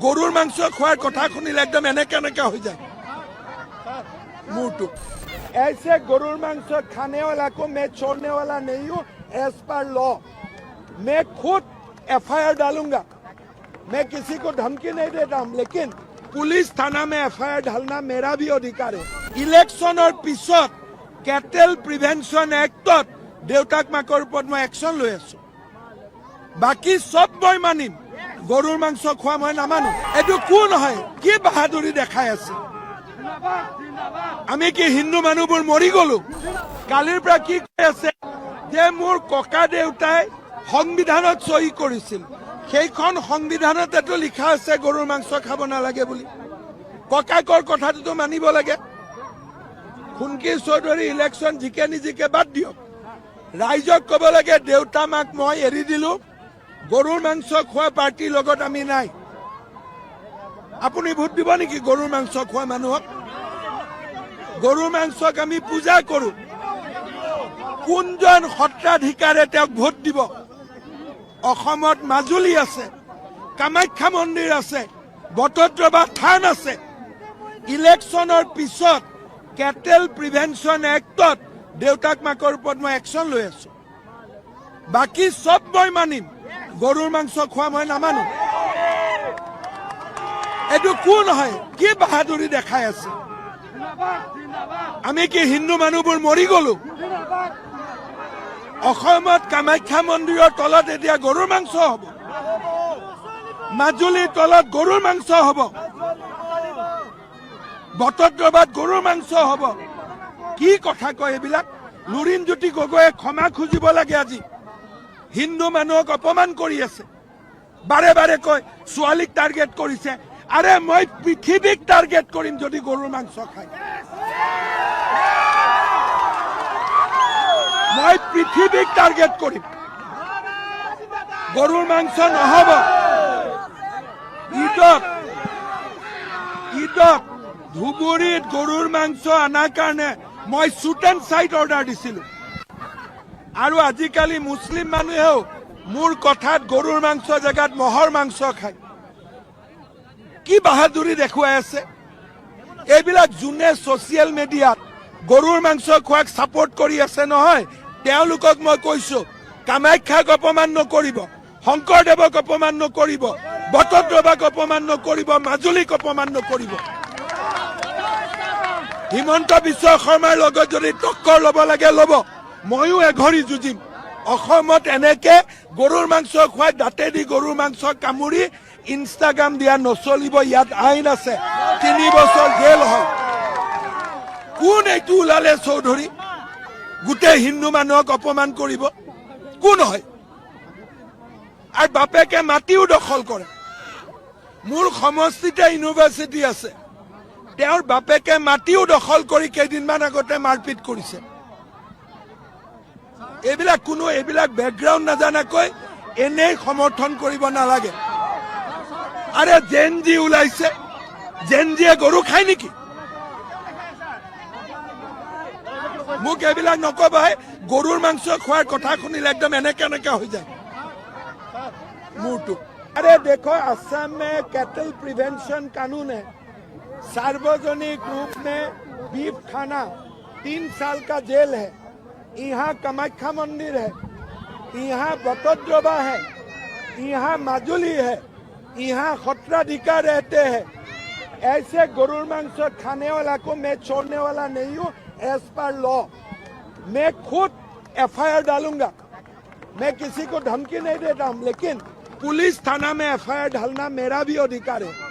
গৰুৰ মাংস খোৱাৰ কথা শুনিলে একদম এনেকে হৈ যায় मूर्तु। ऐसे गरुर मांस खाने वाला को मैं छोड़ने वाला नहीं हूँ एज पर लॉ। मैं खुद FIR डालूंगा। मैं किसी को धमकी नहीं देता हूँ, लेकिन पुलिस थाना में FIR डालना मेरा भी अधिकार है। इलेक्शन और पिছত कैटल प्रिवेंशन एक्टत देउताक माकर ऊपर मैं एक्शन লৈ আছো। बाकी सब मैं मानिम, गरुर मांस খোৱা मैं नामानो। एटु कोन হয় কি বাহাদুৰি দেখাই আছে। আমি কি হিন্দু মানুহবোৰ মৰি গলো? কালিৰ পৰা কি কৈ আছে যে মোৰ ককা দেউতাই সংবিধানত সহি কৰিছিল, সেইখন সংবিধানত এটো লিখা আছে গৰুৰ মাংস খাব নালাগে বুলি। ককাকৰ কথাটো মানিব লাগে। খুনকি চৌধুৰী ইলেকশ্যন জিকে নিজিকে বাদ দিয়ক, ৰাইজক ক'ব লাগে দেউতা মাক মই এৰি দিলো, গৰুৰ মাংস খোৱা পাৰ্টিৰ লগত আমি নাই। আপুনি ভোট দিব নেকি গৰুৰ মাংস খোৱা মানুহক? গৰুৰ মাংসক আমি পূজা কৰো। কোনজন সত্ৰাধিকাৰে তেওঁক ভোট দিব? অসমত মাজুলী আছে, কামাখ্যা মন্দিৰ আছে, বটদ্ৰৱা থান আছে। ইলেকশ্যনৰ পিছত কেটেল প্ৰিভেনশ্যন এক্টত দেউতাক মাকৰ ওপৰত মই একশ্যন লৈ আছো। বাকি সব মই মানিম, গৰুৰ মাংস খোৱা মই নামানো। এটো কোন হয় কি বাহাদুৰি দেখাই আছে। আমি কি হিন্দু মানুহবোৰ মৰি গলো? অসমত কামাখ্যা মন্দিৰৰ তলত এতিয়া গৰুৰ মাংস হ'ব, মাজুলীৰ তলত গৰুৰ মাংস হ'ব, বটদ্ৰৱাত গৰুৰ মাংস হ'ব। কি কথা কয় এইবিলাক? লুৰিণজ্যোতি গগৈয়ে ক্ষমা খুজিব লাগে। আজি হিন্দু মানুহক অপমান কৰি আছে, বাৰে বাৰে কয় ছোৱালীক টাৰ্গেট কৰিছে। আরে মই পৃথিবীক টার্গেট করিম যদি গরুর মাংস খাই। মই পৃথিবীক টার্গেট করিম, গরুর মাংস নহব। ঈদত ধুবুৰীত গৰুৰ মাংস আনাৰ কাৰণে মই শুট এণ্ড সাইট অৰ্ডাৰ দিছিলো। আৰু আজিকালি মুছলিম মানুহেও মোৰ কথাত গৰুৰ মাংস জেগাত মহৰ মাংস খায়। কি বাহাদুৰি দেখুৱাই আছে। এইবিলাক যোনে ছচিয়েল মিডিয়াত গৰুৰ মাংস খোৱাক সাপোৰ্ট কৰি আছে নহয়, তেওঁলোকক মই কৈছো কামাখ্যাক অপমান নকৰিব, শংকৰদেৱক অপমান নকৰিব, বটদ্ৰৱাক অপমান নকৰিব, মাজুলীক অপমান নকৰিব। হিমন্ত বিশ্ব শৰ্মাৰ লগত যদি টক্কৰ ল'ব লাগে ল'ব, ময়ো এঘৰি যুঁজিম। অসমত এনেকে গৰুৰ মাংস খুৱাই দাঁতেদি গৰুৰ মাংস কামুৰি ইনষ্টাগ্ৰাম দিয়া নচলিব। ইয়াত আইন আছে, 3 বছৰ জেল হয়। কোন এইটো ওলালে চৌধুৰী? গোটেই হিন্দু মানুহক অপমান কৰিব কোন হয়? আৰু বাপেকে মাটিও দখল কৰে। মোৰ সমষ্টিতে ইউনিভাৰ্চিটি আছে, তেওঁৰ বাপেকে মাটিও দখল কৰি কেইদিনমান আগতে মাৰপিট কৰিছে। এইবিলাক বেকগ্ৰাউণ্ড নাজানাকৈ এনেই সমৰ্থন কৰিব নালাগে। আৰে জেনজি ওলাইছে, জেনজিয়ে গৰু খায় নেকি? মোক এইবিলাক নকবাই। গৰুৰ মাংস খোৱাৰ কথা শুনিলে একদম এনেকে হৈ যায় मूर्तु। अरे देखो, असम में कैटल प्रिवेंशन कानून है। सार्वजनिक रूप में बीफ खाना 3 साल का जेल है। यहाँ कामाख्या मंदिर है, यहाँ बटद्रवा है, यहाँ माजुली है, यहाँ खतराधिकार रहते हैं। ऐसे गरुर मांस खाने वाला को मैं छोड़ने वाला नहीं हूँ एज पर लॉ। मैं खुद FIR डालूंगा। मैं किसी को धमकी नहीं देता हूँ, लेकिन पुलिस थाना में FIR डालना मेरा भी अधिकार है।